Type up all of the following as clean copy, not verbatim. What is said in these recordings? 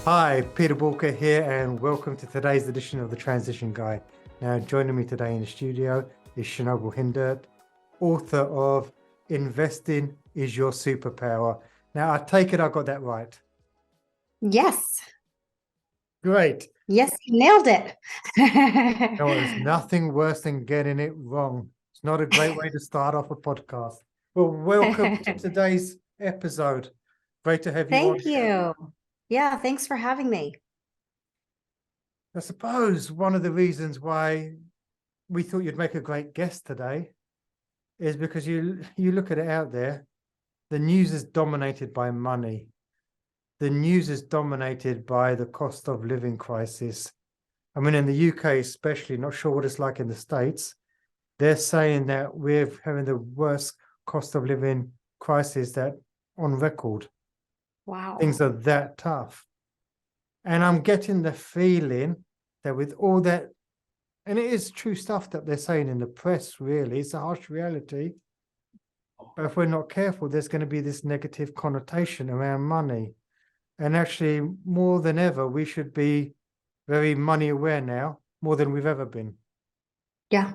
Hi, Peter Boolkah here, and welcome to today's edition of the Transition Guy. Now, joining me today in the studio is Shinobu Hindert, author of Investing is Your Superpower. Now, I take it I got that right. Yes. Great. Yes, you nailed it. No, there's nothing worse than getting it wrong. It's not a great way to start off a podcast. Well, welcome to today's episode. Great to have you on Thank here. you. Yeah, thanks for having me. I suppose one of the reasons why we thought you'd make a great guest today is because you look at it out there, the news is dominated by money. The news is dominated by the cost of living crisis. I mean, in the UK especially, not sure what it's like in the States, they're saying that we're having the worst cost of living crisis that on record. Wow. Things are that tough. And I'm getting the feeling that with all that, and it is true stuff that they're saying in the press, really, it's a harsh reality. But if we're not careful, there's going to be this negative connotation around money. And actually, more than ever, we should be very money aware now, more than we've ever been. Yeah.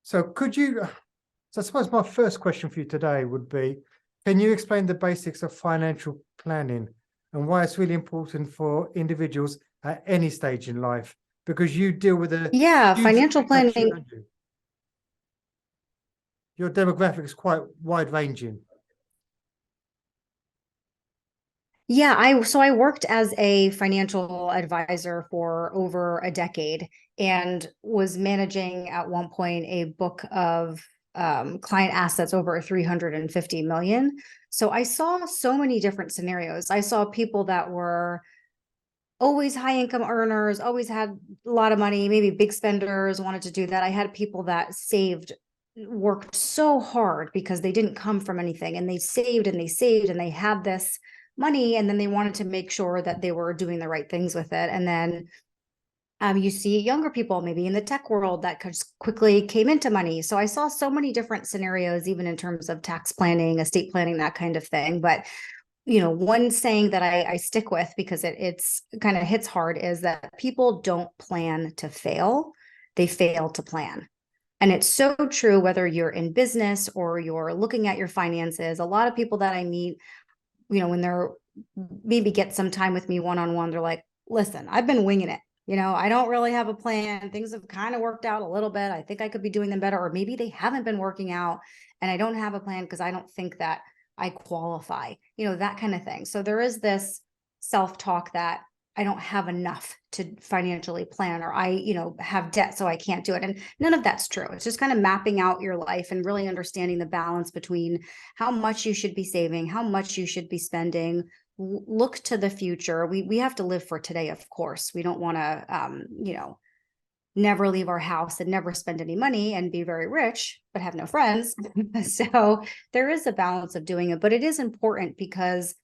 So I suppose my first question for you today would be, can you explain the basics of financial planning and why it's really important for individuals at any stage in life? Because you deal with a Yeah, huge financial population, planning. don't you? Your demographic is quite wide ranging. Yeah, I worked as a financial advisor for over a decade and was managing at one point a book of client assets over 350 million. So I saw so many different scenarios. I saw people that were always high income earners, always had a lot of money, maybe big spenders, wanted to do that. I had people that saved, worked so hard because they didn't come from anything, and they saved and they saved and they had this money, and then they wanted to make sure that they were doing the right things with it. And then you see younger people maybe in the tech world that just quickly came into money. So I saw so many different scenarios, even in terms of tax planning, estate planning, that kind of thing. But one saying that I stick with because it's kind of hits hard is that people don't plan to fail, they fail to plan. And it's so true whether you're in business or you're looking at your finances. A lot of people that I meet, when they're maybe get some time with me one-on-one, they're like, listen, I've been winging it. I don't really have a plan. Things have kind of worked out a little bit. I think I could be doing them better, or maybe they haven't been working out and I don't have a plan because I don't think that I qualify, that kind of thing. So there is this self-talk that I don't have enough to financially plan, or I, have debt, so I can't do it. And none of that's true. It's just kind of mapping out your life and really understanding the balance between how much you should be saving, how much you should be spending. Look to the future. We have to live for today, of course. We don't want to, never leave our house and never spend any money and be very rich, but have no friends. So there is a balance of doing it, but it is important because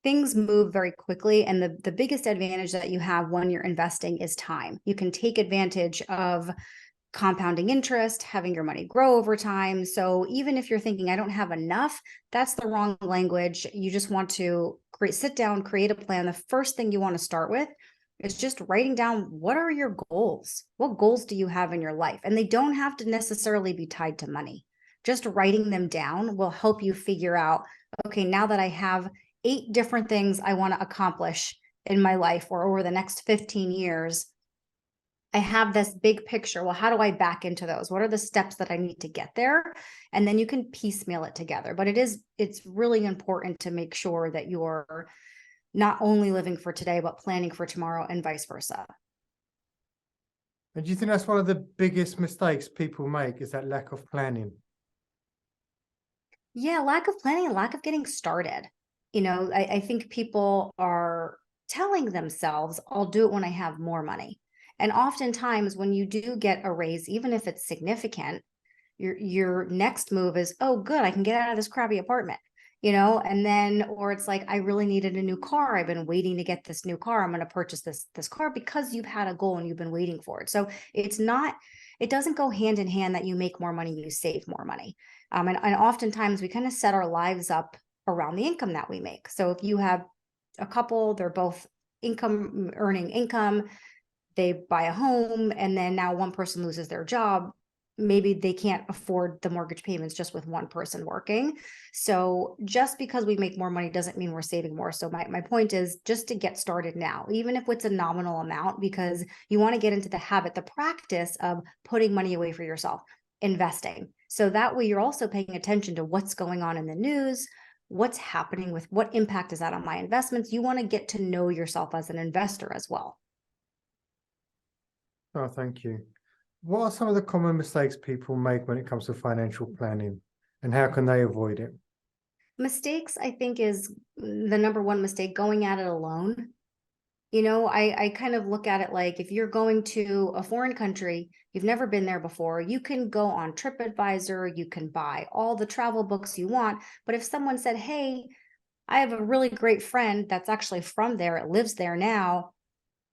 things move very quickly. And the biggest advantage that you have when you're investing is time. You can take advantage of compounding interest, having your money grow over time. So even if you're thinking, I don't have enough, that's the wrong language. You just want to sit down, create a plan. The first thing you want to start with is just writing down, what are your goals? What goals do you have in your life? And they don't have to necessarily be tied to money. Just writing them down will help you figure out, okay, now that I have 8 different things I want to accomplish in my life or over the next 15 years, I have this big picture. Well, how do I back into those? What are the steps that I need to get there? And then you can piecemeal it together. But it's really important to make sure that you're not only living for today, but planning for tomorrow, and vice versa. And do you think that's one of the biggest mistakes people make, is that lack of planning? Yeah, lack of planning and lack of getting started. I think people are telling themselves, I'll do it when I have more money. And oftentimes when you do get a raise, even if it's significant, your next move is, oh, good, I can get out of this crappy apartment, and then, or it's like, I really needed a new car. I've been waiting to get this new car. I'm going to purchase this car because you've had a goal and you've been waiting for it. So it doesn't go hand in hand that you make more money, you save more money. And oftentimes we kind of set our lives up around the income that we make. So if you have a couple, they're both earning income, they buy a home, and then now one person loses their job. Maybe they can't afford the mortgage payments just with one person working. So just because we make more money doesn't mean we're saving more. So my point is just to get started now, even if it's a nominal amount, because you want to get into the habit, the practice of putting money away for yourself, investing. So that way you're also paying attention to what's going on in the news, what's happening with what impact is that on my investments. You want to get to know yourself as an investor as well. Oh, thank you. What are some of the common mistakes people make when it comes to financial planning, and how can they avoid it? Mistakes, I think, is the number one mistake, going at it alone. I kind of look at it like if you're going to a foreign country, you've never been there before, you can go on TripAdvisor, you can buy all the travel books you want. But if someone said, hey, I have a really great friend that's actually from there, lives there now,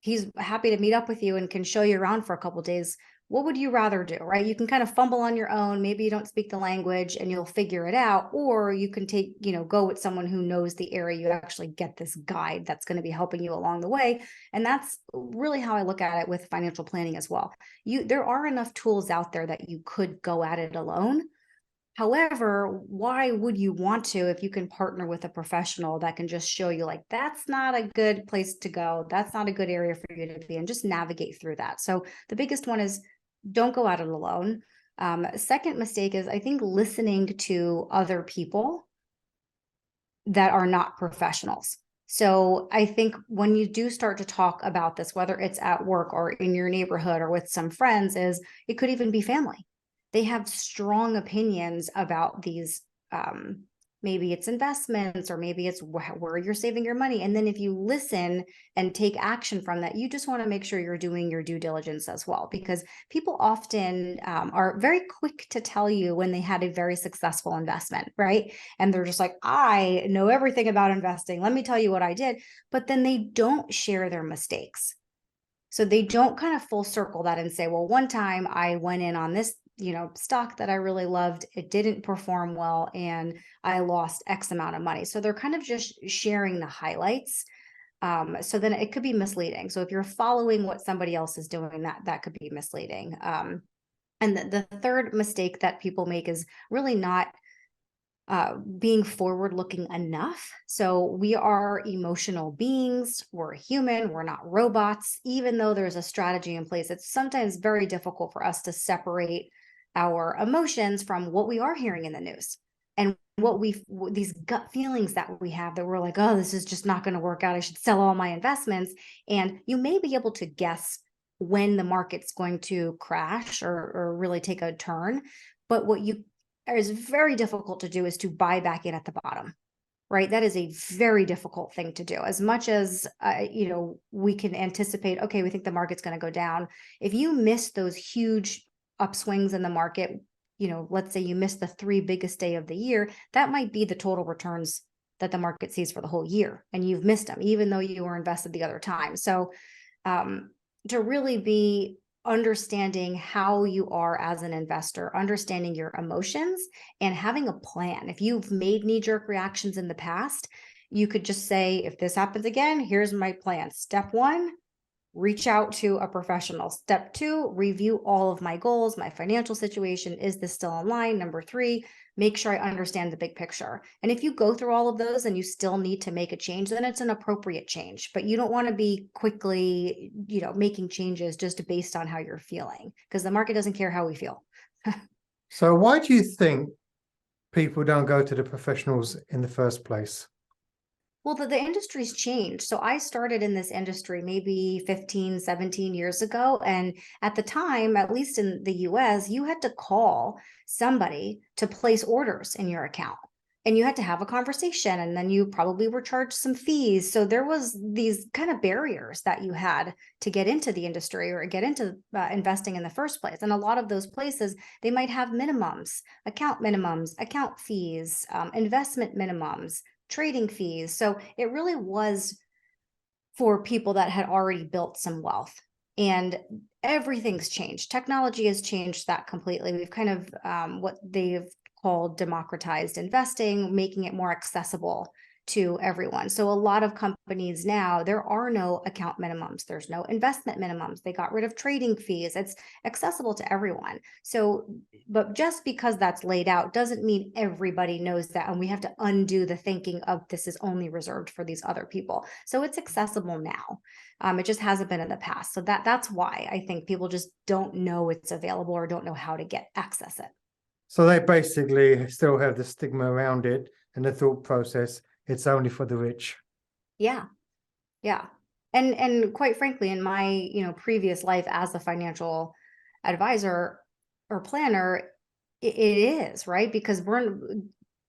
he's happy to meet up with you and can show you around for a couple of days, what would you rather do, right? You can kind of fumble on your own. Maybe you don't speak the language and you'll figure it out, or you can go with someone who knows the area. You actually get this guide that's going to be helping you along the way. And that's really how I look at it with financial planning as well. There are enough tools out there that you could go at it alone. However, why would you want to if you can partner with a professional that can just show you, like, that's not a good place to go, that's not a good area for you to be, and just navigate through that. So the biggest one is don't go at it alone. Second mistake is, I think, listening to other people that are not professionals. So I think when you do start to talk about this, whether it's at work or in your neighborhood or with some friends, it could even be family. They have strong opinions about these, maybe it's investments, or maybe it's where you're saving your money. And then if you listen and take action from that, you just want to make sure you're doing your due diligence as well, because people often are very quick to tell you when they had a very successful investment, right? And they're just like, I know everything about investing, let me tell you what I did. But then they don't share their mistakes. So they don't kind of full circle that and say, well, one time I went in on this stock that I really loved, it didn't perform well, and I lost X amount of money. So they're kind of just sharing the highlights. So then it could be misleading. So if you're following what somebody else is doing, that could be misleading. And the third mistake that people make is really not being forward looking enough. So we are emotional beings, we're human, we're not robots. Even though there's a strategy in place, it's sometimes very difficult for us to separate our emotions from what we are hearing in the news, and these gut feelings that we have, that we're like, oh, this is just not going to work out, I should sell all my investments. And you may be able to guess when the market's going to crash or really take a turn, but what is very difficult to do is to buy back in at the bottom, right? That is a very difficult thing to do. As much as we can anticipate, okay, we think the market's going to go down. If you miss those huge upswings in the market, let's say you miss the 3 biggest day of the year, that might be the total returns that the market sees for the whole year, and you've missed them even though you were invested the other time. So to really be understanding how you are as an investor, understanding your emotions, and having a plan. If you've made knee-jerk reactions in the past, you could just say, if this happens again, here's my plan. Step 1, reach out to a professional. Step 2, review all of my goals, my financial situation. Is this still in line? Number 3, make sure I understand the big picture. And if you go through all of those and you still need to make a change, then it's an appropriate change. But you don't want to be quickly, making changes just based on how you're feeling, because the market doesn't care how we feel. So why do you think people don't go to the professionals in the first place? Well, the industry's changed. So I started in this industry maybe 15, 17 years ago. And at the time, at least in the US, you had to call somebody to place orders in your account. And you had to have a conversation, and then you probably were charged some fees. So there was these kind of barriers that you had to get into the industry or get into investing in the first place. And a lot of those places, they might have minimums, account fees, investment minimums, trading fees. So it really was for people that had already built some wealth. And everything's changed. Technology has changed that completely. We've kind of what they've called democratized investing, making it more accessible to everyone. So a lot of companies now, there are no account minimums. There's no investment minimums. They got rid of trading fees. It's accessible to everyone. So, but just because that's laid out doesn't mean everybody knows that. And we have to undo the thinking of this is only reserved for these other people. So it's accessible now. It just hasn't been in the past. So that's why I think people just don't know it's available or don't know how to access it. So they basically still have the stigma around it and the thought process, it's only for the rich. Yeah. Yeah. And quite frankly, in my, previous life as a financial advisor or planner, it is, right? Because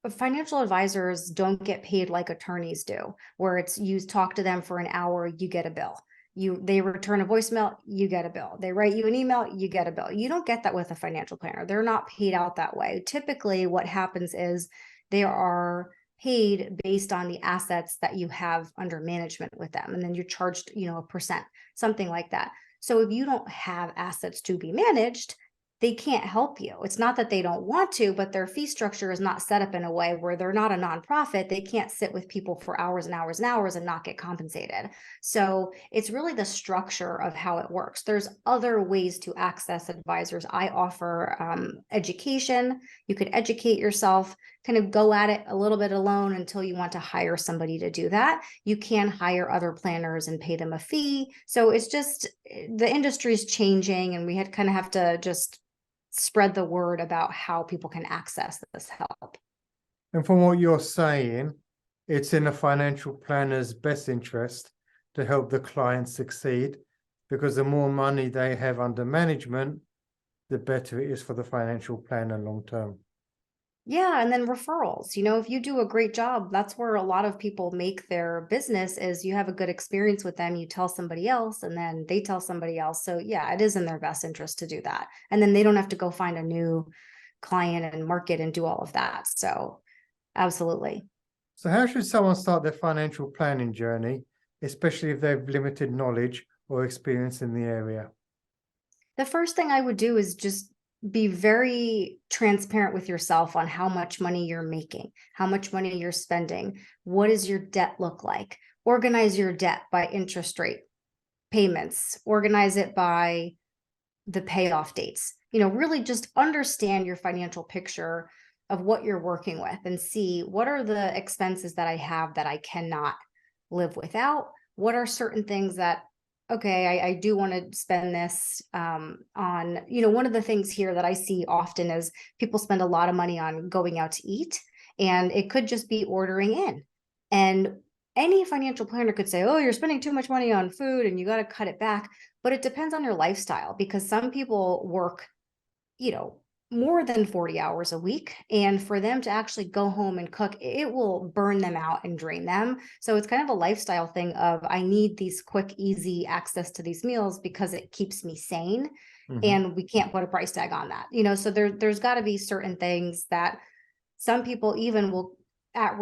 financial advisors don't get paid like attorneys do, where it's you talk to them for an hour, you get a bill. They return a voicemail, you get a bill. They write you an email, you get a bill. You don't get that with a financial planner. They're not paid out that way. Typically, what happens is they are paid based on the assets that you have under management with them. And then you're charged, a percent, something like that. So if you don't have assets to be managed, they can't help you. It's not that they don't want to, but their fee structure is not set up in a way where they're not a nonprofit. They can't sit with people for hours and hours and hours and not get compensated. So it's really the structure of how it works. There's other ways to access advisors. I offer education. You could educate yourself, kind of go at it a little bit alone until you want to hire somebody to do that. You can hire other planners and pay them a fee. So it's just the industry is changing, and we kind of have to just spread the word about how people can access this help. And from what you're saying, it's in a financial planner's best interest to help the client succeed, because the more money they have under management, the better it is for the financial planner long term. Yeah, and then referrals. If you do a great job, that's where a lot of people make their business is you have a good experience with them, you tell somebody else, and then they tell somebody else. So yeah, it is in their best interest to do that. And then they don't have to go find a new client and market and do all of that. So absolutely. So how should someone start their financial planning journey, especially if they've limited knowledge or experience in the area? The first thing I would do is just be very transparent with yourself on how much money you're making, how much money you're spending. What does your debt look like? Organize your debt by interest rate payments, organize it by the payoff dates. Really just understand your financial picture of what you're working with and see what are the expenses that I have that I cannot live without. What are certain things that, okay, I do want to spend this on, one of the things here that I see often is people spend a lot of money on going out to eat, and it could just be ordering in. And any financial planner could say, oh, you're spending too much money on food and you got to cut it back. But it depends on your lifestyle, because some people work, more than 40 hours a week. And for them to actually go home and cook, it will burn them out and drain them. So it's kind of a lifestyle thing of I need these quick, easy access to these meals because it keeps me sane. And we can't put a price tag on that. So there's got to be certain things that some people even will at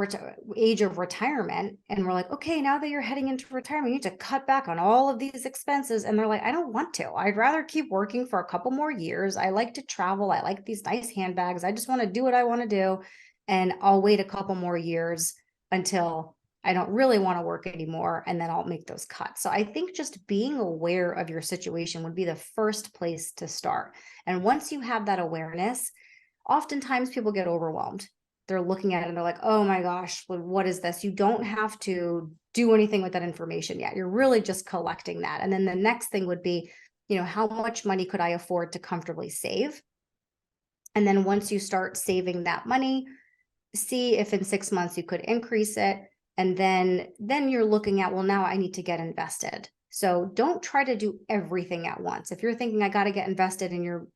age of retirement, and we're like, okay, now that you're heading into retirement, you need to cut back on all of these expenses. And they're like, I don't want to. I'd rather keep working for a couple more years. I like to travel. I like these nice handbags. I just want to do what I want to do. And I'll wait a couple more years until I don't really want to work anymore. And then I'll make those cuts. So I think just being aware of your situation would be the first place to start. And once you have that awareness, oftentimes people get overwhelmed. They're looking at it and they're like, oh my gosh, what is this? You don't have to do anything with that information yet. You're really just collecting that. And then the next thing would be, how much money could I afford to comfortably save? And then once you start saving that money, see if in 6 months you could increase it. And then you're looking at, well, now I need to get invested. So don't try to do everything at once. If you're thinking I got to get invested and you're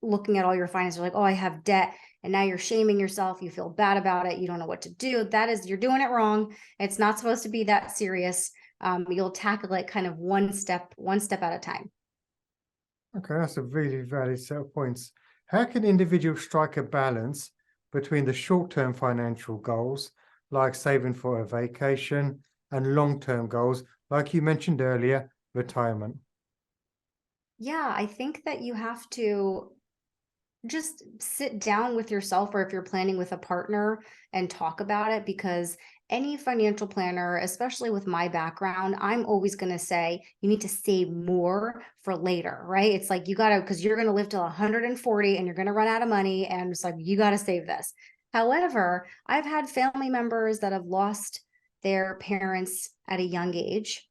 looking at all your finances, like, oh, I have debt, and now you're shaming yourself, you feel bad about it, you don't know what to do, you're doing it wrong. It's not supposed to be that serious. You'll tackle it kind of one step at a time. Okay, that's a really valid set of points. How can individuals strike a balance between the short-term financial goals, like saving for a vacation, and long-term goals, like you mentioned earlier, retirement? Yeah, I think that you have to just sit down with yourself, or if you're planning with a partner, and talk about it, because any financial planner, especially with my background, I'm always going to say you need to save more for later, right? It's like you got to, because you're going to live till 140 and you're going to run out of money. And it's like, you got to save this. However, I've had family members that have lost their parents at a young age.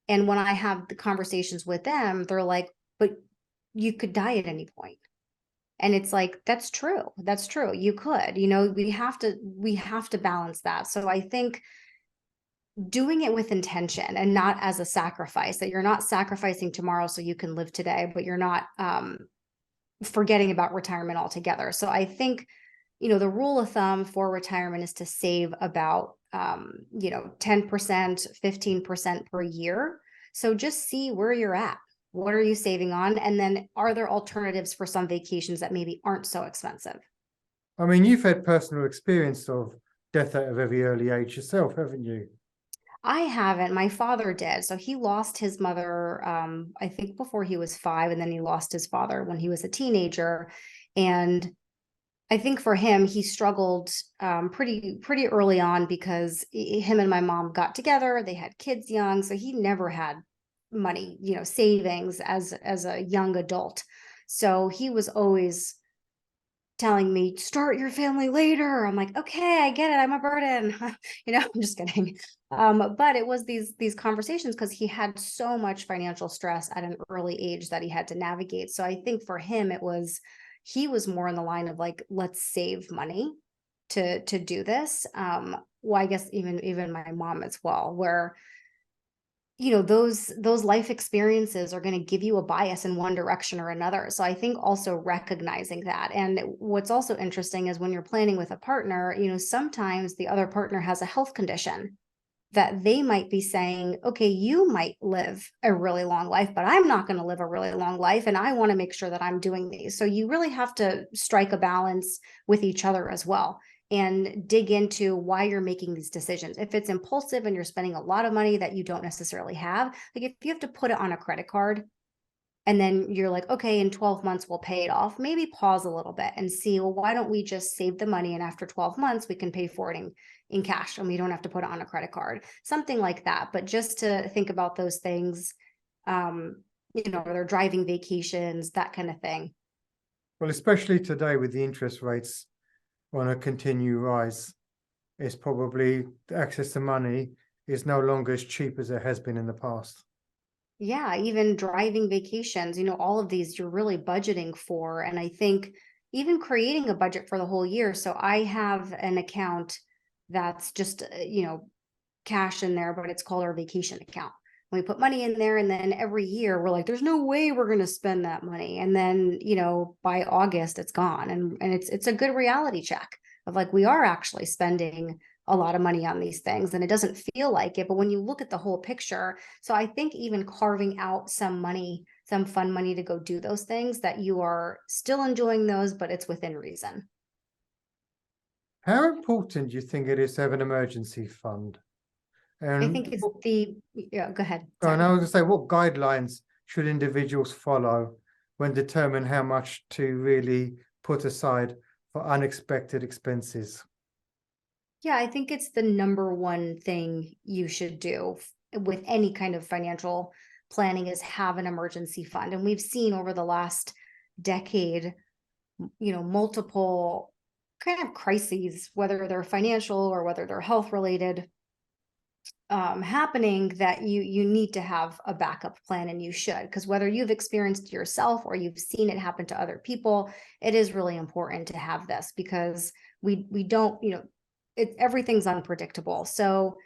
And when I have the conversations with them, they're like, but you could die at any point. And it's like, that's true. That's true. You could, we have to balance that. So I think doing it with intention and not as a sacrifice, that you're not sacrificing tomorrow so you can live today, but you're not forgetting about retirement altogether. So I think, the rule of thumb for retirement is to save about 10%, 15% per year. So just see where you're at. What are you saving on? And then are there alternatives for some vacations that maybe aren't so expensive? I mean, you've had personal experience of death at a very early age yourself, haven't you? I haven't. My father did. So he lost his mother, I think before he was 5, and then he lost his father when he was a teenager. And I think for him, he struggled pretty early on because him and my mom got together. They had kids young, so he never had money, savings as a young adult. So he was always telling me, start your family later. I'm like, okay, I get it. I'm a burden. I'm just kidding. But it was these conversations because he had so much financial stress at an early age that he had to navigate. So I think for him, he was more in the line of like, let's save money to do this. Well, I guess even my mom as well, where those life experiences are going to give you a bias in one direction or another. So I think also recognizing that. And what's also interesting is when you're planning with a partner, sometimes the other partner has a health condition that they might be saying, okay, you might live a really long life, but I'm not going to live a really long life. And I want to make sure that I'm doing these. So you really have to strike a balance with each other as well and dig into why you're making these decisions. If it's impulsive and you're spending a lot of money that you don't necessarily have, like if you have to put it on a credit card and then you're like, okay, in 12 months, we'll pay it off. Maybe pause a little bit and see, well, why don't we just save the money? And after 12 months, we can pay for it in cash and we don't have to put it on a credit card, something like that. But just to think about those things, they're driving vacations, that kind of thing. Well, especially today with the interest rates on a continued rise, it's probably access to money is no longer as cheap as it has been in the past. Yeah, even driving vacations, all of these you're really budgeting for. And I think even creating a budget for the whole year. So I have an account that's just, cash in there, but it's called our vacation account. We put money in there and then every year we're like, there's no way we're going to spend that money. And then, by August it's gone. And it's a good reality check of like, we are actually spending a lot of money on these things and it doesn't feel like it. But when you look at the whole picture, so I think even carving out some money, some fun money to go do those things that you are still enjoying those, but it's within reason. How important do you think it is to have an emergency fund? I And think it's yeah, go ahead. I was Sorry. going to say, what guidelines should individuals follow when determining how much to really put aside for unexpected expenses? Yeah, I think it's the number one thing you should do with any kind of financial planning is have an emergency fund. And we've seen over the last decade, multiple kind of crises, whether they're financial or whether they're health related, happening that you need to have a backup plan and you should, because whether you've experienced yourself or you've seen it happen to other people, it is really important to have this because we don't, everything's unpredictable. So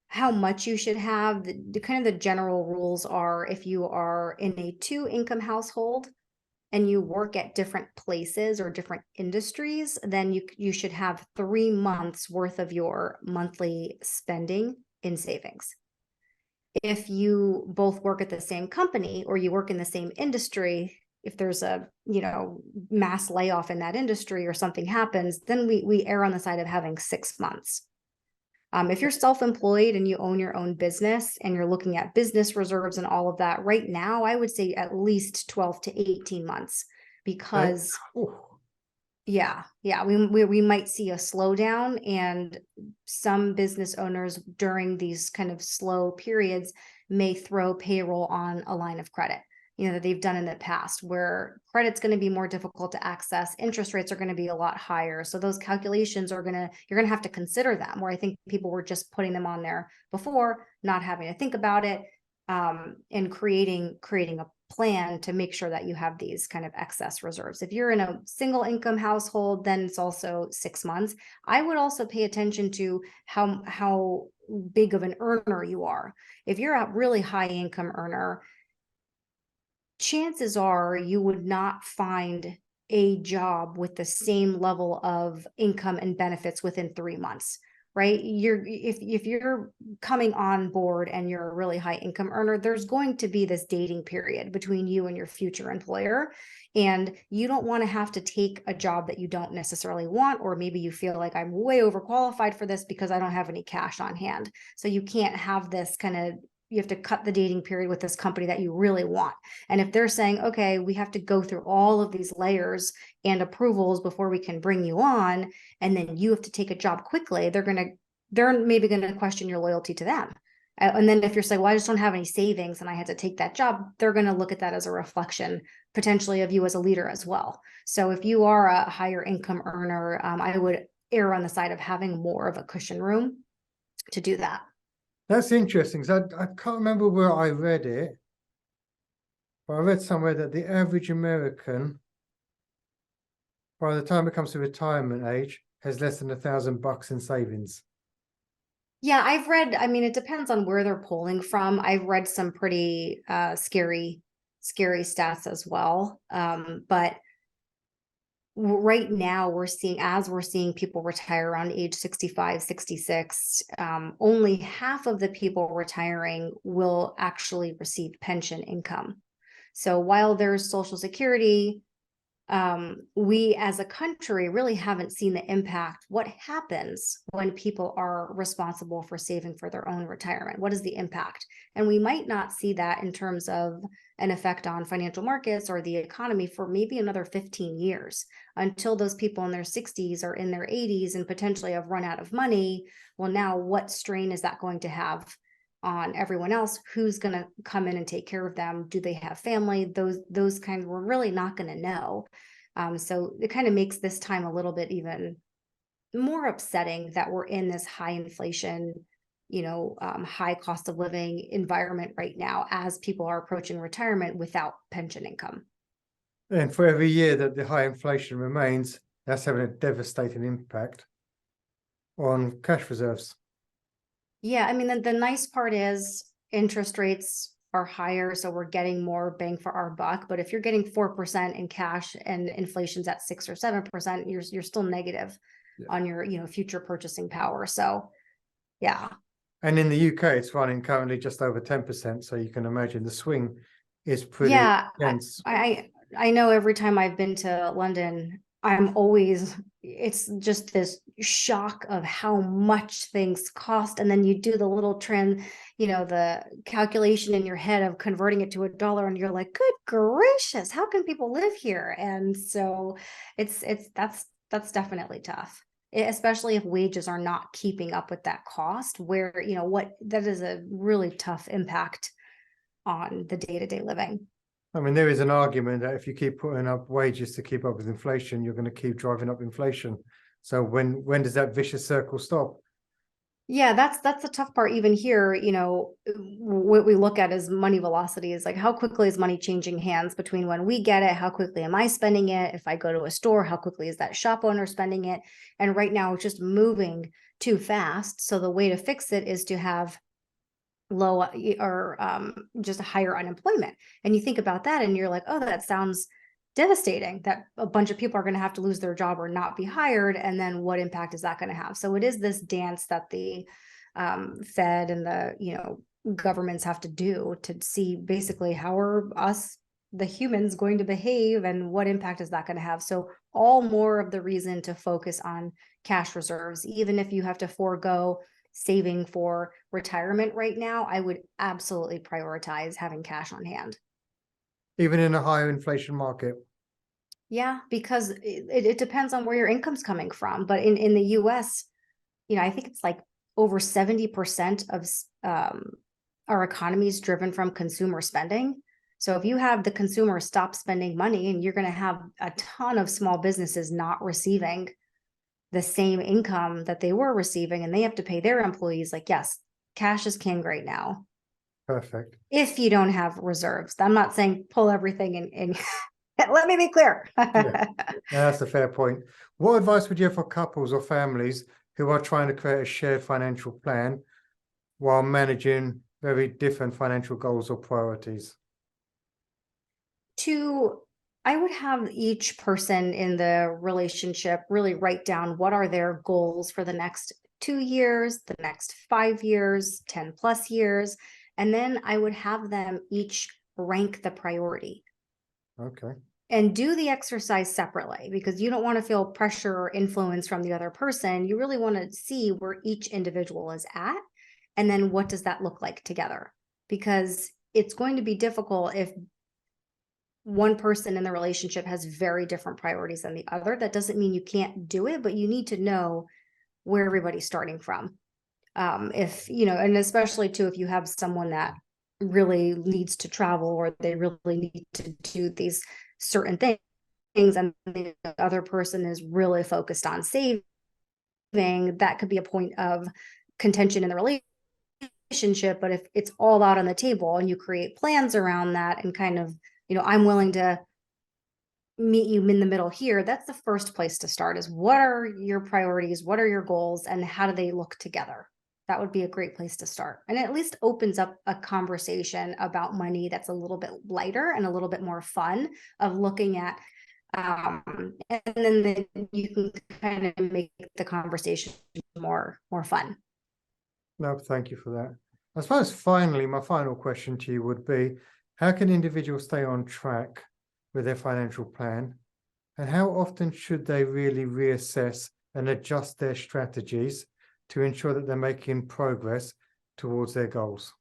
how much you should have, the kind of the general rules are if you are in a 2-income household and you work at different places or different industries, then you should have 3 months worth of your monthly spending in savings. If you both work at the same company or you work in the same industry, if there's a mass layoff in that industry or something happens, then we err on the side of having 6 months. If you're self-employed and you own your own business and you're looking at business reserves and all of that, right now, I would say at least 12 to 18 months because Yeah, yeah, we might see a slowdown, and some business owners during these kind of slow periods may throw payroll on a line of credit, that they've done in the past, where credit's going to be more difficult to access, interest rates are going to be a lot higher. So those calculations you're going to have to consider them, where I think people were just putting them on there before, not having to think about it, and creating a plan to make sure that you have these kind of excess reserves. If you're in a single income household, then it's also 6 months. I would also pay attention to how big of an earner you are. If you're a really high income earner, chances are you would not find a job with the same level of income and benefits within 3 months, right? If you're coming on board and you're a really high income earner, there's going to be this dating period between you and your future employer. And you don't want to have to take a job that you don't necessarily want, or maybe you feel like I'm way overqualified for this because I don't have any cash on hand. So you can't have this kind of, you have to cut the dating period with this company that you really want. And if they're saying, okay, we have to go through all of these layers and approvals before we can bring you on, and then you have to take a job quickly, they're maybe going to question your loyalty to them. And then if you're saying, well, I just don't have any savings and I had to take that job, they're going to look at that as a reflection potentially of you as a leader as well. So if you are a higher income earner, I would err on the side of having more of a cushion room to do that. That's interesting. So I can't remember where I read it, but I read somewhere that the average American, by the time it comes to retirement age, has less than $1,000 in savings. Yeah, I've read, I mean, it depends on where they're pulling from. I've read some pretty scary stats as well. But right now we're seeing people retire around age 65, 66. Only half of the people retiring will actually receive pension income. So while there's Social Security, we as a country really haven't seen the impact. What happens when people are responsible for saving for their own retirement? What is the impact? And we might not see that in terms of an effect on financial markets or the economy for maybe another 15 years, until those people in their 60s or in their 80s and potentially have run out of money. Well, now what strain is that going to have on everyone else? Who's going to come in and take care of them? Do they have family? Those kinds, we're really not going to know. So it kind of makes this time a little bit even more upsetting that we're in this high inflation, high cost of living environment right now, as people are approaching retirement without pension income. And for every year that the high inflation remains, that's having a devastating impact on cash reserves. Yeah, I mean, the nice part is interest rates are higher, so we're getting more bang for our buck. But if you're getting 4% in cash and inflation's at 6 or 7%, you're still negative on your future purchasing power. So yeah. And in the UK, it's running currently just over 10%. So you can imagine the swing is pretty dense. I know every time I've been to London, it's just this shock of how much things cost. And then you do the little trend, the calculation in your head of converting it to a dollar, and you're like, good gracious, how can people live here? And so that's definitely tough, especially if wages are not keeping up with that cost, where, that is a really tough impact on the day-to-day living. I mean, there is an argument that if you keep putting up wages to keep up with inflation, you're going to keep driving up inflation. So when does that vicious circle stop? Yeah, that's the tough part. Even here, what we look at is money velocity, is like, how quickly is money changing hands between when we get it? How quickly am I spending it? If I go to a store, how quickly is that shop owner spending it? And right now it's just moving too fast. So the way to fix it is to have low or just a higher unemployment. And you think about that and you're like, oh, that sounds devastating, that a bunch of people are going to have to lose their job or not be hired. And then what impact is that going to have? So it is this dance that the Fed and the governments have to do to see basically how are us, the humans, going to behave, and what impact is that going to have. So all more of the reason to focus on cash reserves. Even if you have to forego saving for retirement right now, I would absolutely prioritize having cash on hand. Even in a higher inflation market? Yeah, because it depends on where your income's coming from. But in the US, I think it's like over 70% of our economy is driven from consumer spending. So if you have the consumer stop spending money, and you're going to have a ton of small businesses not receiving the same income that they were receiving, and they have to pay their employees, like, yes, cash is king right now. Perfect. If you don't have reserves, I'm not saying pull everything in. Let me be clear. Yeah, that's a fair point. What advice would you have for couples or families who are trying to create a shared financial plan while managing very different financial goals or priorities? I would have each person in the relationship really write down what are their goals for the next 2 years, the next 5 years, 10 plus years. And then I would have them each rank the priority. Okay. And do the exercise separately, because you don't want to feel pressure or influence from the other person. You really want to see where each individual is at. And then what does that look like together? Because it's going to be difficult if one person in the relationship has very different priorities than the other. That doesn't mean you can't do it, but you need to know where everybody's starting from. If, and especially too, if you have someone that really needs to travel, or they really need to do these certain things, and the other person is really focused on saving, that could be a point of contention in the relationship. But if it's all out on the table and you create plans around that, and kind of, I'm willing to meet you in the middle here, that's the first place to start. Is what are your priorities, what are your goals, and how do they look together? That would be a great place to start. And it at least opens up a conversation about money that's a little bit lighter and a little bit more fun, of looking at, and then you can kind of make the conversation more fun. No, thank you for that. I suppose finally, my final question to you would be, how can individuals stay on track with their financial plan? And how often should they really reassess and adjust their strategies to ensure that they're making progress towards their goals?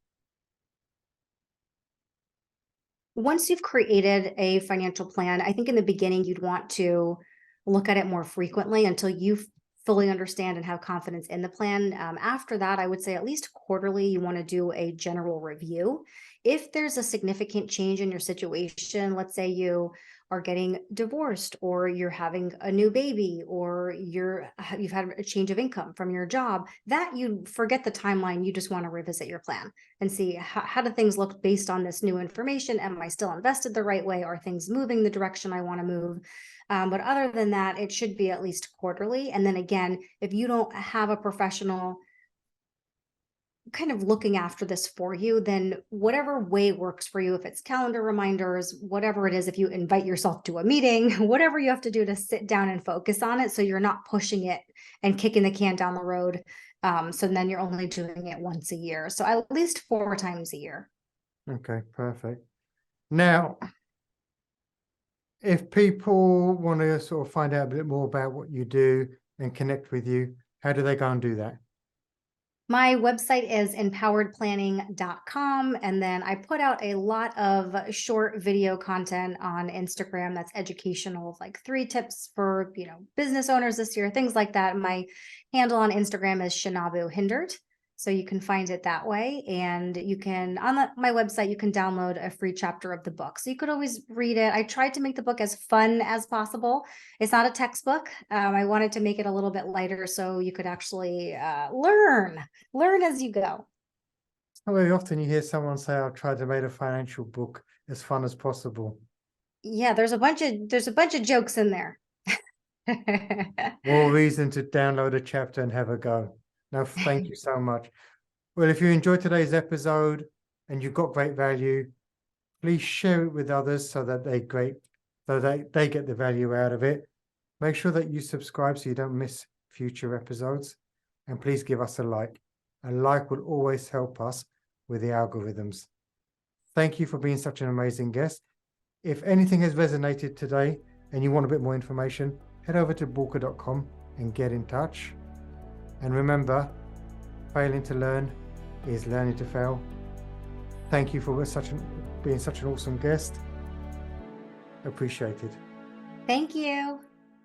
Once you've created a financial plan, I think in the beginning you'd want to look at it more frequently until you fully understand and have confidence in the plan. After that, I would say at least quarterly, you want to do a general review. If there's a significant change in your situation, let's say you are getting divorced, or you're having a new baby, or you've had a change of income from your job, that you forget the timeline. You just want to revisit your plan and see how do things look based on this new information. Am I still invested the right way? Are things moving the direction I want to move? But other than that, it should be at least quarterly. And then again, if you don't have a professional kind of looking after this for you, then whatever way works for you, if it's calendar reminders, whatever it is, if you invite yourself to a meeting, whatever you have to do to sit down and focus on it, so you're not pushing it and kicking the can down the road. So then you're only doing it once a year. So at least 4 times a year. Okay, perfect. Now, if people want to sort of find out a bit more about what you do and connect with you, how do they go and do that? My website is empoweredplanning.com. And then I put out a lot of short video content on Instagram that's educational, like 3 tips for, business owners this year, things like that. My handle on Instagram is Shinobu Hindert. So you can find it that way. And you can, on my website, you can download a free chapter of the book. So you could always read it. I tried to make the book as fun as possible. It's not a textbook. I wanted to make it a little bit lighter so you could actually learn as you go. Not very often you hear someone say, I've tried to make a financial book as fun as possible. Yeah, there's a bunch of jokes in there. More reason to download a chapter and have a go. No, thank you so much. Well, if you enjoyed today's episode and you got great value, please share it with others so that they get the value out of it. Make sure that you subscribe so you don't miss future episodes. And please give us a like. A like will always help us with the algorithms. Thank you for being such an amazing guest. If anything has resonated today and you want a bit more information, head over to Boolkah.com and get in touch. And remember, failing to learn is learning to fail. Thank you for being such an awesome guest. Appreciated. Thank you.